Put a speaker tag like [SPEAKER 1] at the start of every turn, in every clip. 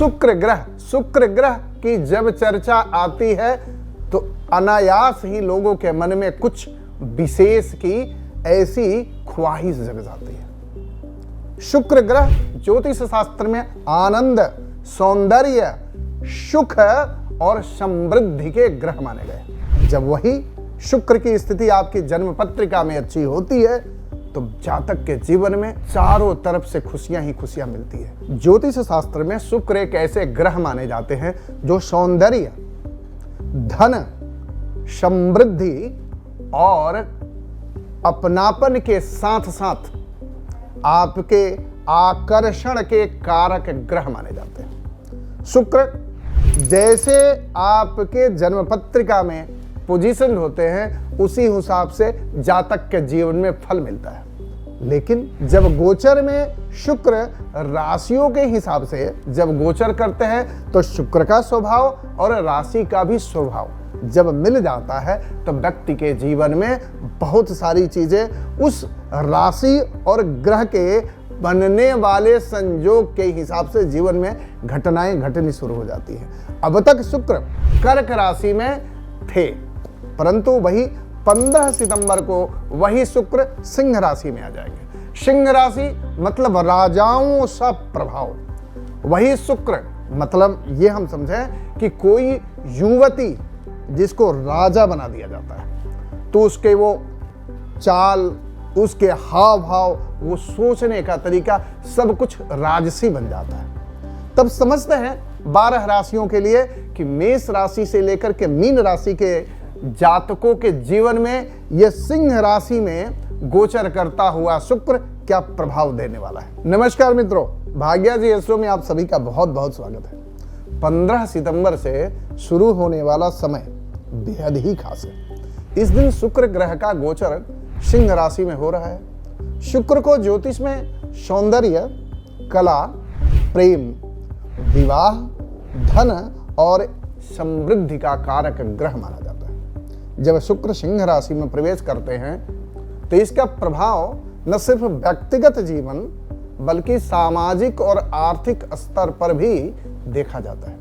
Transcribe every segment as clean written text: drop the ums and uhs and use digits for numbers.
[SPEAKER 1] शुक्र ग्रह की जब चर्चा आती है तो अनायास ही लोगों के मन में कुछ विशेष की ऐसी ख्वाहिश जग जाती है। शुक्र ग्रह ज्योतिष शास्त्र में आनंद, सौंदर्य, सुख और समृद्धि के ग्रह माने गए। जब वही शुक्र की स्थिति आपकी जन्म पत्रिका में अच्छी होती है तो जातक के जीवन में चारों तरफ से खुशियां ही खुशियां मिलती है। ज्योतिष शास्त्र में शुक्र एक ऐसे ग्रह माने जाते हैं जो सौंदर्य, धन, समृद्धि और अपनापन के साथ साथ आपके आकर्षण के कारक ग्रह माने जाते हैं। शुक्र जैसे आपके जन्म पत्रिका में पोजीशन होते हैं उसी हिसाब से जातक के जीवन में फल मिलता है। लेकिन जब गोचर में शुक्र राशियों के हिसाब से जब गोचर करते हैं तो शुक्र का स्वभाव और राशि का भी स्वभाव जब मिल जाता है तो व्यक्ति के जीवन में बहुत सारी चीजें उस राशि और ग्रह के बनने वाले संयोग के हिसाब से जीवन में घटनाएं घटनी शुरू हो जाती है। अब तक शुक्र कर्क राशि में थे, परंतु वही 15 सितंबर को वही शुक्र सिंह राशि में आ जाएंगे। सिंह राशि मतलब राजाओं सा प्रभाव। वही शुक्र मतलब ये हम समझें कि कोई युवती जिसको राजा बना दिया जाता है तो उसके वो चाल, उसके हाव भाव, वो सोचने का तरीका सब कुछ राजसी बन जाता है। तब समझते हैं 12 राशियों के लिए कि मेष राशि से लेकर के मीन राशि के जातकों के जीवन में यह सिंह राशि में गोचर करता हुआ शुक्र क्या प्रभाव देने वाला है। नमस्कार मित्रों, भाग्या जी एस्ट्रो में आप सभी का बहुत बहुत स्वागत है। 15 सितंबर से शुरू होने वाला समय बेहद ही खास है। इस दिन शुक्र ग्रह का गोचर सिंह राशि में हो रहा है। शुक्र को ज्योतिष में सौंदर्य, कला, प्रेम, विवाह, धन और समृद्धि का कारक ग्रह माना जाता है। जब शुक्र सिंह राशि में प्रवेश करते हैं तो इसका प्रभाव न सिर्फ व्यक्तिगत जीवन बल्कि सामाजिक और आर्थिक स्तर पर भी देखा जाता है।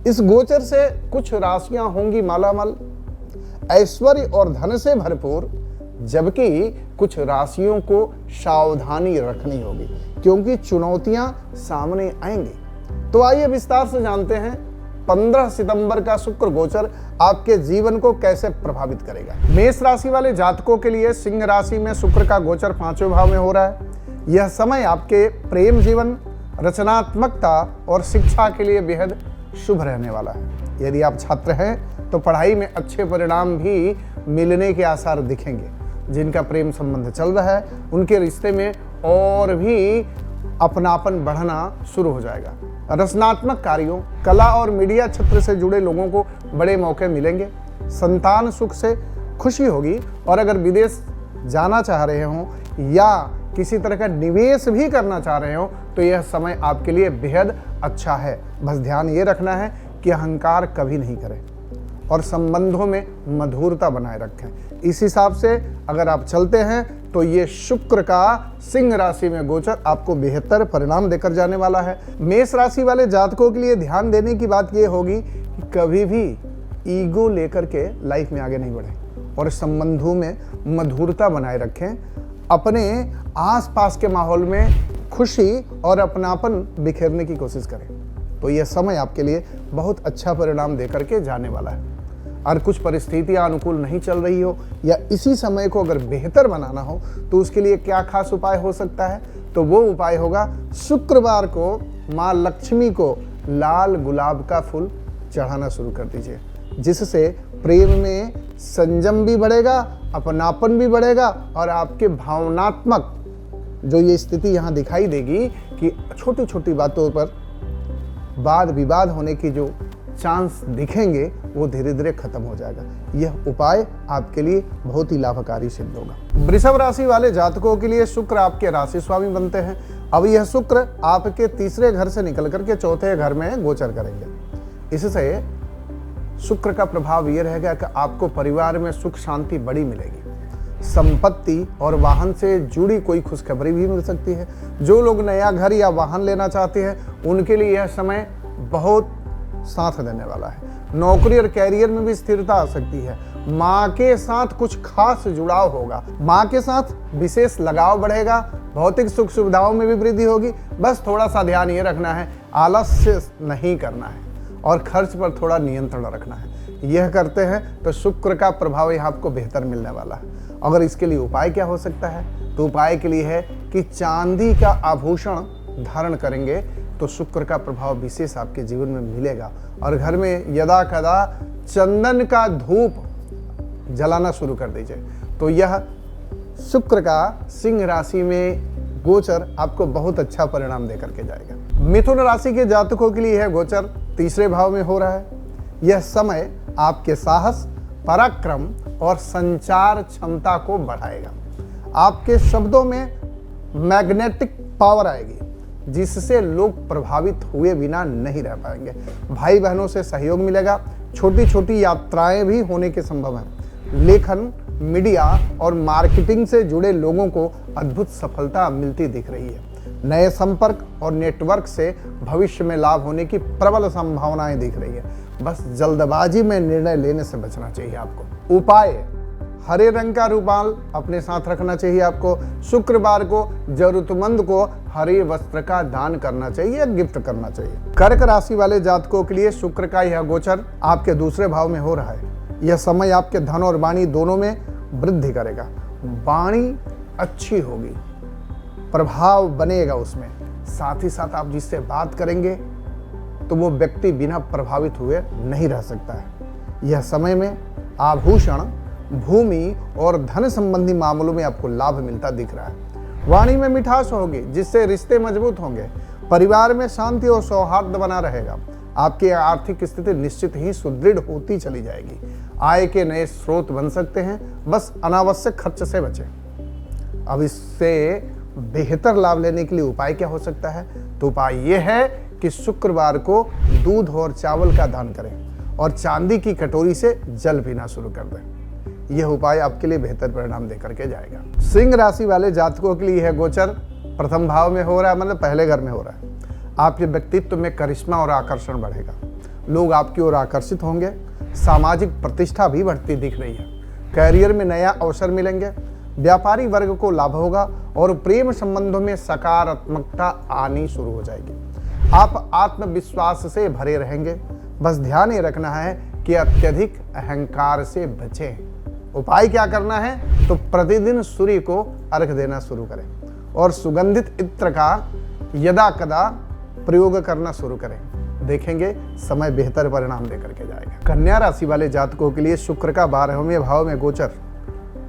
[SPEAKER 1] इस गोचर से कुछ राशियां होंगी मालामाल, ऐश्वर्य और धन से भरपूर, जबकि कुछ राशियों को सावधानी रखनी होगी क्योंकि चुनौतियां सामने आएंगी। तो आइए विस्तार से जानते हैं 15 सितंबर का शुक्र गोचर आपके जीवन को कैसे प्रभावित करेगा। मेष राशि वाले जातकों के लिए सिंह राशि में शुक्र का गोचर 5वें भाव में हो रहा है। यह समय आपके प्रेम जीवन, रचनात्मकता और शिक्षा के लिए बेहद शुभ रहने वाला है। यदि आप छात्र हैं तो पढ़ाई में अच्छे परिणाम भी मिलने के आसार दिखेंगे। जिनका प्रेम संबंध चल रहा है उनके रिश्ते में और भी अपनापन बढ़ना शुरू हो जाएगा। रचनात्मक कार्यों, कला और मीडिया क्षेत्र से जुड़े लोगों को बड़े मौके मिलेंगे। संतान सुख से खुशी होगी और अगर विदेश जाना चाह रहे हों या किसी तरह का निवेश भी करना चाह रहे हो तो यह समय आपके लिए बेहद अच्छा है। बस ध्यान ये रखना है कि अहंकार कभी नहीं करें और संबंधों में मधुरता बनाए रखें। इस हिसाब से अगर आप चलते हैं तो ये शुक्र का सिंह राशि में गोचर आपको बेहतर परिणाम देकर जाने वाला है। मेष राशि वाले जातकों के लिए ध्यान देने की बात ये होगी कि कभी भी ईगो लेकर के लाइफ में आगे नहीं बढ़े और संबंधों में मधुरता बनाए रखें। अपने आसपास के माहौल में खुशी और अपनापन बिखेरने की कोशिश करें तो यह समय आपके लिए बहुत अच्छा परिणाम देकर के जाने वाला है। और कुछ परिस्थितियां अनुकूल नहीं चल रही हो या इसी समय को अगर बेहतर बनाना हो तो उसके लिए क्या खास उपाय हो सकता है, तो वो उपाय होगा शुक्रवार को माँ लक्ष्मी को लाल गुलाब का फूल चढ़ाना शुरू कर दीजिए, जिससे प्रेम में संयम भी बढ़ेगा, अपनापन भी बढ़ेगा और आपके भावनात्मक जो ये स्थिति यहाँ दिखाई देगी कि छोटी छोटी बातों पर वाद विवाद होने की जो चांस दिखेंगे वो धीरे धीरे खत्म हो जाएगा। यह उपाय आपके लिए बहुत ही लाभकारी सिद्ध होगा। वृषभ राशि वाले जातकों के लिए शुक्र आपके राशि स्वामी बनते हैं। अब यह शुक्र आपके तीसरे घर से निकल करके चौथे घर में गोचर करेंगे। इससे शुक्र का प्रभाव यह रहेगा कि आपको परिवार में सुख शांति बड़ी मिलेगी। संपत्ति और वाहन से जुड़ी कोई खुशखबरी भी मिल सकती है। जो लोग नया घर या वाहन लेना चाहते हैं उनके लिए यह समय बहुत साथ देने वाला है। नौकरी और कैरियर में भी स्थिरता आ सकती है। माँ के साथ कुछ खास जुड़ाव होगा, माँ के साथ विशेष लगाव बढ़ेगा। भौतिक सुख सुविधाओं में भी वृद्धि होगी। बस थोड़ा सा ध्यान ये रखना है, आलस्य नहीं करना है और खर्च पर थोड़ा नियंत्रण रखना है। यह करते हैं तो शुक्र का प्रभाव यहाँ आपको बेहतर मिलने वाला है। अगर इसके लिए उपाय क्या हो सकता है, तो उपाय के लिए है कि चांदी का आभूषण धारण करेंगे तो शुक्र का प्रभाव विशेष आपके जीवन में मिलेगा। और घर में यदा कदा चंदन का धूप जलाना शुरू कर दीजिए, तो यह शुक्र का सिंह राशि में गोचर आपको बहुत अच्छा परिणाम देकर के जाएगा। मिथुन राशि के जातकों के लिए यह गोचर तीसरे भाव में हो रहा है। यह समय आपके साहस, पराक्रम और संचार क्षमता को बढ़ाएगा। आपके शब्दों में मैग्नेटिक पावर आएगी, जिससे लोग प्रभावित हुए बिना नहीं रह पाएंगे। भाई बहनों से सहयोग मिलेगा। छोटी छोटी यात्राएं भी होने के संभव हैं। लेखन, मीडिया और मार्केटिंग से जुड़े लोगों को अद्भुत सफलता मिलती दिख रही है। नए संपर्क और नेटवर्क से भविष्य में लाभ होने की प्रबल संभावनाएं दिख रही है। बस जल्दबाजी में निर्णय लेने से बचना चाहिए आपको। उपाय, हरे रंग का रुमाल अपने साथ रखना चाहिए आपको। शुक्रवार को जरूरतमंद को हरे वस्त्र का दान करना चाहिए या गिफ्ट करना चाहिए। कर्क राशि वाले जातकों के लिए शुक्र का यह गोचर आपके दूसरे भाव में हो रहा है। यह समय आपके धन और वाणी दोनों में वृद्धि करेगा। वाणी अच्छी होगी, प्रभाव बनेगा उसमें। साथ ही साथ आप जिससे बात करेंगे तो वो व्यक्ति बिना प्रभावित हुए नहीं रह सकता है। यह समय में आभूषण, भूमि और धन संबंधी मामलों में आपको लाभ मिलता दिख रहा है। वाणी में मिठास होगी, जिससे रिश्ते मजबूत होंगे। परिवार में शांति और सौहार्द बना रहेगा। आपकी आर्थिक स्थिति निश्चित ही सुदृढ़ होती चली जाएगी। आय के नए स्रोत बन सकते हैं। बस अनावश्यक खर्च से बचें। अब इससे बेहतर लाभ लेने के लिए उपाय क्या हो सकता है, तो उपाय यह है कि शुक्रवार को दूध और चावल का दान करें और चांदी की कटोरी से जल पीना शुरू कर दें। यह उपाय आपके लिए बेहतर परिणाम देकर के जाएगा। सिंह राशि वाले जातकों के लिए यह गोचर प्रथम भाव में हो रहा है, मतलब पहले घर में हो रहा है। आपके व्यक्तित्व में करिश्मा और आकर्षण बढ़ेगा। लोग आपकी ओर आकर्षित होंगे। सामाजिक प्रतिष्ठा भी बढ़ती दिख रही है। कैरियर में नया अवसर मिलेंगे। व्यापारी वर्ग को लाभ होगा और प्रेम संबंधों में सकारात्मकता आनी शुरू हो जाएगी। आप आत्मविश्वास से भरे रहेंगे। बस ध्यान ये रखना है कि अत्यधिक अहंकार से बचें। उपाय क्या करना है, तो प्रतिदिन सूर्य को अर्घ्य देना शुरू करें और सुगंधित इत्र का यदा कदा प्रयोग करना शुरू करें। देखेंगे समय बेहतर परिणाम देकर के जाएगा। कन्या राशि वाले जातकों के लिए शुक्र का 12वें भाव में गोचर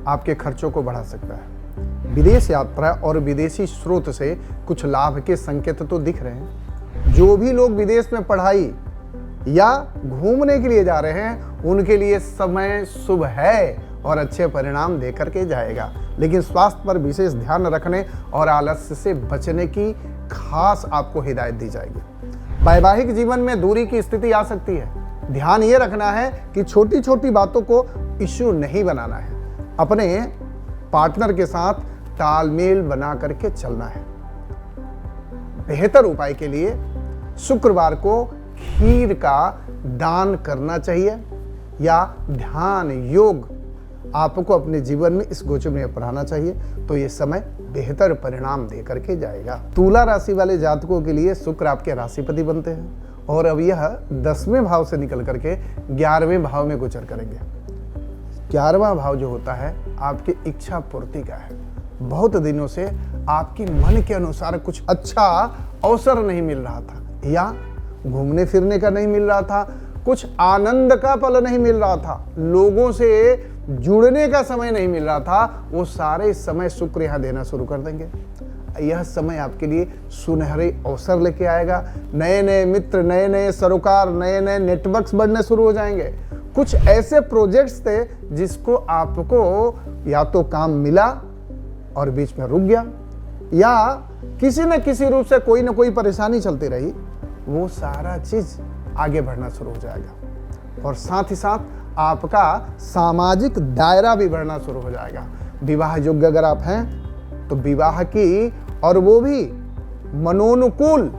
[SPEAKER 1] आपके खर्चों को बढ़ा सकता है। विदेश यात्रा और विदेशी स्रोत से कुछ लाभ के संकेत तो दिख रहे हैं। जो भी लोग विदेश में पढ़ाई या घूमने के लिए जा रहे हैं, उनके लिए समय शुभ है और अच्छे परिणाम देकर के जाएगा। लेकिन स्वास्थ्य पर विशेष ध्यान रखने और आलस्य से बचने की खास आपको हिदायत दी जाएगी। वैवाहिक जीवन में दूरी की स्थिति आ सकती है। ध्यान ये रखना है कि छोटी छोटी बातों को इश्यू नहीं बनाना है। अपने पार्टनर के साथ तालमेल बना करके चलना है। बेहतर उपाय के लिए शुक्रवार को खीर का दान करना चाहिए या ध्यान योग आपको अपने जीवन में इस गोचर में अपनाना चाहिए, तो ये समय बेहतर परिणाम दे करके जाएगा। तुला राशि वाले जातकों के लिए शुक्र आपके राशिपति बनते हैं और अब यह 10वें भाव से निकल करके 11वें भाव में गोचर करेंगे। 11वां भाव जो होता है आपकी इच्छा पूर्ति का है। बहुत दिनों से आपकी मन के अनुसार कुछ अच्छा अवसर नहीं मिल रहा था, या घूमने फिरने का नहीं मिल रहा था, कुछ आनंद का पल नहीं मिल रहा था, लोगों से जुड़ने का समय नहीं मिल रहा था, वो सारे समय शुक्र यहाँ देना शुरू कर देंगे। यह समय आपके लिए सुनहरे अवसर लेके आएगा। नए नए मित्र, नए नए सरोकार, नए नए नेटवर्क्स बढ़ने शुरू हो जाएंगे। कुछ ऐसे प्रोजेक्ट्स थे जिसको आपको या तो काम मिला और बीच में रुक गया, या किसी न किसी रूप से कोई ना कोई परेशानी चलती रही, वो सारा चीज आगे बढ़ना शुरू हो जाएगा। और साथ ही साथ आपका सामाजिक दायरा भी बढ़ना शुरू हो जाएगा। विवाह योग्य अगर आप हैं तो विवाह की, और वो भी मनोनुकूल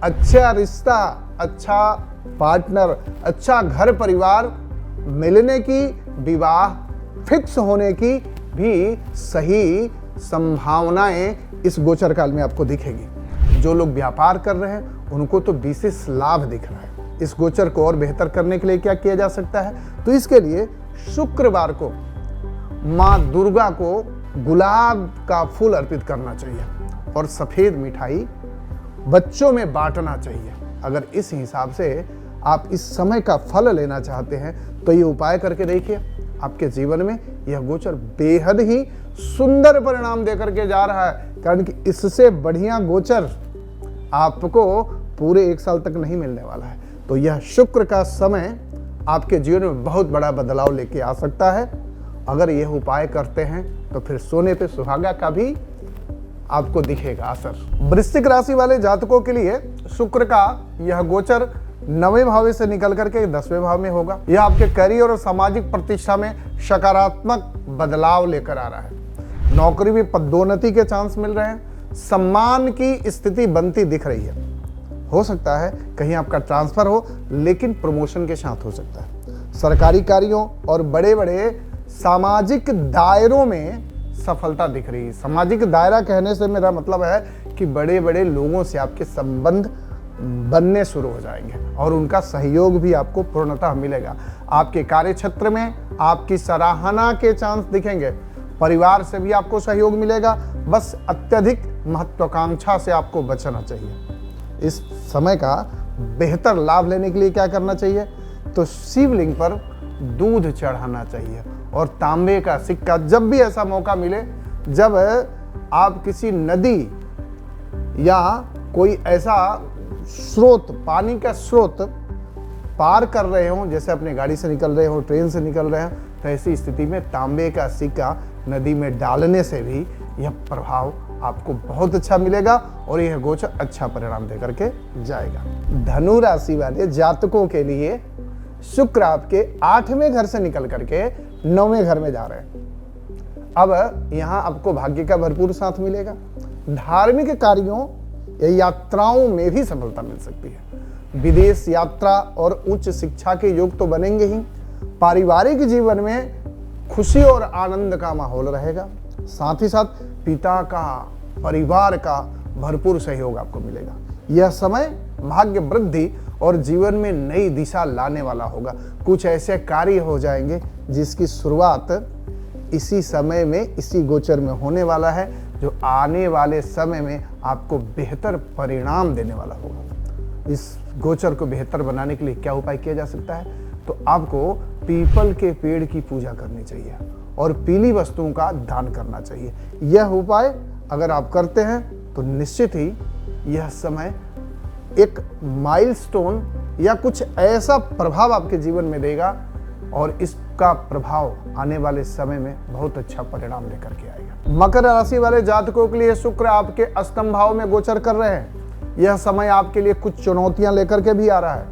[SPEAKER 1] अच्छा रिश्ता अच्छा पार्टनर, अच्छा घर परिवार मिलने की, विवाह फिक्स होने की भी सही संभावनाएं इस गोचर काल में आपको दिखेगी। जो लोग व्यापार कर रहे हैं उनको तो विशेष लाभ दिख रहा है। इस गोचर को और बेहतर करने के लिए क्या किया जा सकता है? तो इसके लिए शुक्रवार को माँ दुर्गा को गुलाब का फूल अर्पित करना चाहिए और सफेद मिठाई बच्चों में बांटना चाहिए। अगर इस हिसाब से आप इस समय का फल लेना चाहते हैं तो ये उपाय करके देखिए, आपके जीवन में यह गोचर बेहद ही सुंदर परिणाम देकर के जा रहा है। कारण कि इससे बढ़िया गोचर आपको पूरे 1 साल तक नहीं मिलने वाला है। तो यह शुक्र का समय आपके जीवन में बहुत बड़ा बदलाव लेके आ सकता है। अगर यह उपाय करते हैं तो फिर सोने पे सुहागा का भी आपको दिखेगा असर। वृश्चिक राशि वाले जातकों के लिए शुक्र का यह गोचर 9वें भाव से निकल करके 10वें भाव में होगा। यह आपके करियर और सामाजिक प्रतिष्ठा में सकारात्मक बदलाव लेकर आ रहा है। नौकरी में पदोन्नति के चांस मिल रहे हैं। सम्मान की स्थिति बनती दिख रही है। हो सकता है कहीं आपका ट्रांसफर हो, लेकिन प्रमोशन के साथ हो सकता है। सरकारी कार्यों और बड़े बड़े सामाजिक दायरों में सफलता दिख रही है। सामाजिक दायरा कहने से मेरा मतलब है कि बड़े बड़े लोगों से आपके संबंध बनने शुरू हो जाएंगे और उनका सहयोग भी आपको पूर्णतः मिलेगा। आपके कार्य क्षेत्र में आपकी सराहना के चांस दिखेंगे। परिवार से भी आपको सहयोग मिलेगा। बस अत्यधिक महत्वाकांक्षा से आपको बचना चाहिए। इस समय का बेहतर लाभ लेने के लिए क्या करना चाहिए? तो शिवलिंग पर दूध चढ़ाना चाहिए और तांबे का सिक्का। जब भी ऐसा मौका मिले, जब आप किसी नदी या कोई ऐसा स्रोत, पानी का स्रोत पार कर रहे हो, जैसे अपने गाड़ी से निकल रहे हो, ट्रेन से निकल रहे हो, तो ऐसी स्थिति में तांबे का सिक्का नदी में डालने से भी यह प्रभाव आपको बहुत अच्छा मिलेगा और यह गोचर अच्छा परिणाम देकर के जाएगा। धनु राशि वाले जातकों के लिए शुक्र आपके 8वें घर से निकल करके 9वें घर में जा रहे हैं। अब यहां आपको भाग्य का भरपूर साथ मिलेगा। धार्मिक कार्यों या यात्राओं में भी सफलता मिल सकती है। विदेश यात्रा और उच्च शिक्षा के योग तो बनेंगे ही। पारिवारिक जीवन में खुशी और आनंद का माहौल रहेगा। साथ ही साथ पिता का, परिवार का भरपूर सहयोग आपको मिलेगा। यह समय भाग्य वृद्धि और जीवन में नई दिशा लाने वाला होगा। कुछ ऐसे कार्य हो जाएंगे जिसकी शुरुआत इसी समय में, इसी गोचर में होने वाला है, जो आने वाले समय में आपको बेहतर परिणाम देने वाला होगा। इस गोचर को बेहतर बनाने के लिए क्या उपाय किया जा सकता है? तो आपको पीपल के पेड़ की पूजा करनी चाहिए और पीली वस्तुओं का दान करना चाहिए। यह उपाय अगर आप करते हैं तो निश्चित ही यह समय एक माइलस्टोन या कुछ ऐसा प्रभाव आपके जीवन में देगा और इसका प्रभाव आने वाले समय में बहुत अच्छा परिणाम लेकर के आएगा। मकर राशि वाले जातकों के लिए शुक्र आपके अष्टम भाव में गोचर कर रहे हैं। यह समय आपके लिए कुछ चुनौतियां लेकर के भी आ रहा है।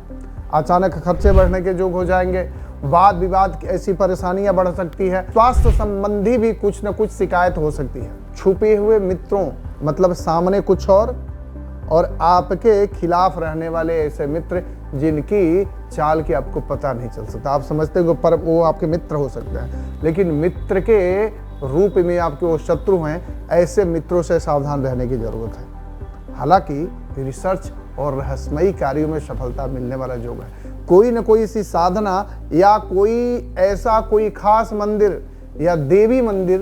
[SPEAKER 1] अचानक खर्चे बढ़ने के योग हो जाएंगे। वाद विवाद की ऐसी परेशानियां बढ़ सकती है। स्वास्थ्य संबंधी भी कुछ न कुछ शिकायत हो सकती है। छुपे हुए मित्रों, मतलब सामने कुछ और आपके खिलाफ रहने वाले ऐसे मित्र जिनकी चाल की आपको पता नहीं चल सकता। आप समझते हो पर वो आपके मित्र हो सकते हैं, लेकिन मित्र के रूप में आपके वो शत्रु हैं। ऐसे मित्रों से सावधान रहने की जरूरत है। हालांकि रिसर्च और रहस्यमयी कार्यों में सफलता मिलने वाला योग है। कोई न कोई ऐसी साधना या कोई ऐसा कोई खास मंदिर या देवी मंदिर,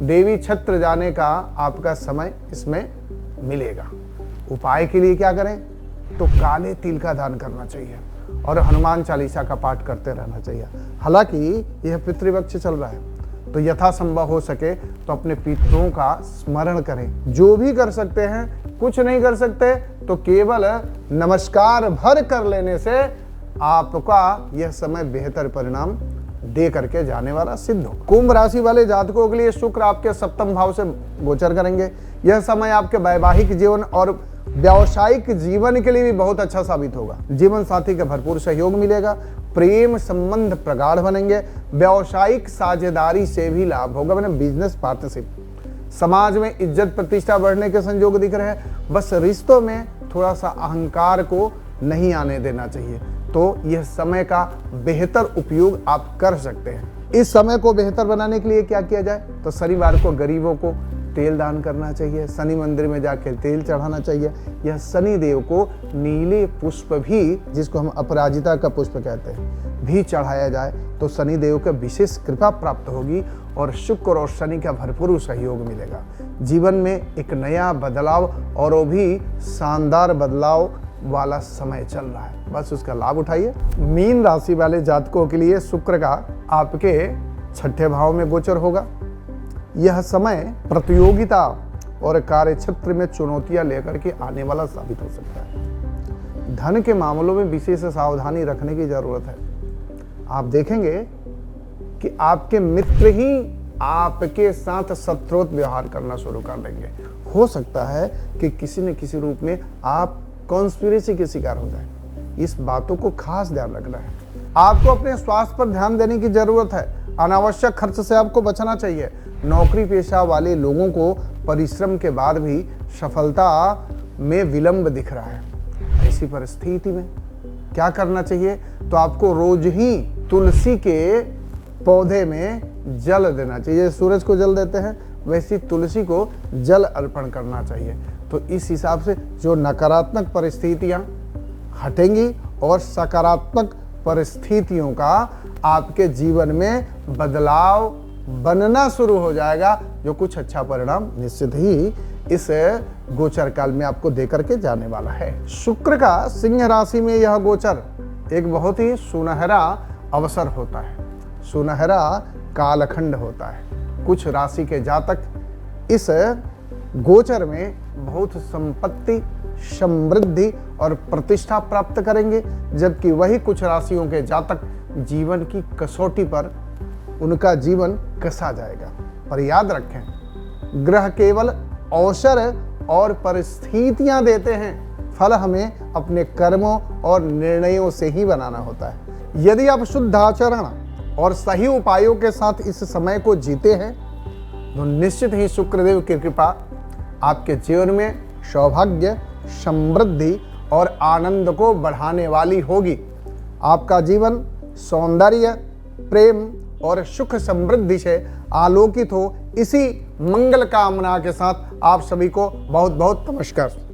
[SPEAKER 1] देवी क्षेत्र जाने का आपका समय इसमें मिलेगा। उपाय के लिए क्या करें? तो काले तिल का दान करना चाहिए और हनुमान चालीसा का पाठ करते रहना चाहिए। हालांकि यह पितृपक्ष चल रहा है, तो यथासंभव हो सके तो अपने पितरों का स्मरण करें। जो भी कर सकते हैं, कुछ नहीं कर सकते तो केवल नमस्कार भर कर लेने से आपका यह समय बेहतर परिणाम दे करके जाने वाला सिद्ध हो। कुंभ राशि वाले जातकों के लिए शुक्र आपके सप्तम भाव से गोचर करेंगे। यह समय आपके वैवाहिक जीवन और व्यावसायिक जीवन के लिए भी बहुत अच्छा साबित होगा। जीवन साथी का भरपूर सहयोग मिलेगा। प्रेम संबंध प्रगाढ़ बनेंगे। व्यावसायिक साझेदारी से भी लाभ होगा, मतलब बिजनेस पार्टनरशिप। समाज में इज्जत प्रतिष्ठा बढ़ने के संयोग दिख रहे हैं। बस रिश्तों में थोड़ा सा अहंकार को नहीं आने देना चाहिए। तो यह समय का बेहतर उपयोग आप कर सकते हैं। इस समय को बेहतर बनाने के लिए क्या किया जाए? तो शनिवार को गरीबों को तेल दान करना चाहिए, शनि मंदिर में जाकर तेल चढ़ाना चाहिए। यह शनि देव को नीले पुष्प भी, जिसको हम अपराजिता का पुष्प कहते हैं, भी चढ़ाया जाए तो शनि देव का विशेष कृपा प्राप्त होगी और शुक्र और शनि का भरपूर सहयोग मिलेगा। जीवन में एक नया बदलाव और वो भी शानदार बदलाव वाला समय चल रहा है, बस उसका लाभ उठाइए। मीन राशि वाले जातकों के लिए शुक्र का आपके 6ठे भाव में गोचर होगा। यह समय प्रतियोगिता और कार्य क्षेत्र में चुनौतियां लेकर के आने वाला साबित हो सकता है। धन के मामलों में विशेष सावधानी रखने की जरूरत है। आप देखेंगे कि आपके मित्र ही आपके साथ शत्रुत व्यवहार करना शुरू कर देंगे। हो सकता है कि किसी न किसी रूप में आप कॉन्स्पिरेसी के शिकार हो जाए। इस बातों को खास ध्यान रखना है। आपको अपने स्वास्थ्य पर ध्यान देने की जरूरत है। अनावश्यक खर्च से आपको बचना चाहिए। नौकरी पेशा वाले लोगों को परिश्रम के बाद भी सफलता में विलंब दिख रहा है। ऐसी परिस्थिति में क्या करना चाहिए? तो आपको रोज ही तुलसी के पौधे में जल देना चाहिए। सूरज को जल देते हैं, वैसी तुलसी को जल अर्पण करना चाहिए। तो इस हिसाब से जो नकारात्मक परिस्थितियां हटेंगी और सकारात्मक परिस्थितियों का आपके जीवन में बदलाव बनना शुरू हो जाएगा, जो कुछ अच्छा परिणाम निश्चित ही इस गोचर काल में आपको देकर के जाने वाला है। शुक्र का सिंह राशि में यह गोचर एक बहुत ही सुनहरा अवसर होता है, सुनहरा कालखंड होता है। कुछ राशि के जातक इस गोचर में बहुत संपत्ति, समृद्धि और प्रतिष्ठा प्राप्त करेंगे, जबकि वही कुछ राशियों के जातक जीवन की कसौटी पर उनका जीवन कसा जाएगा। पर याद रखें, ग्रह केवल अवसर और परिस्थितियां देते हैं, फल हमें अपने कर्मों और निर्णयों से ही बनाना होता है। यदि आप शुद्ध आचरण और सही उपायों के साथ इस समय को जीते हैं तो निश्चित ही शुक्रदेव की कृपा आपके जीवन में सौभाग्य, समृद्धि और आनंद को बढ़ाने वाली होगी। आपका जीवन सौंदर्य, प्रेम और सुख समृद्धि से आलोकित हो, इसी मंगल कामना के साथ आप सभी को बहुत बहुत नमस्कार।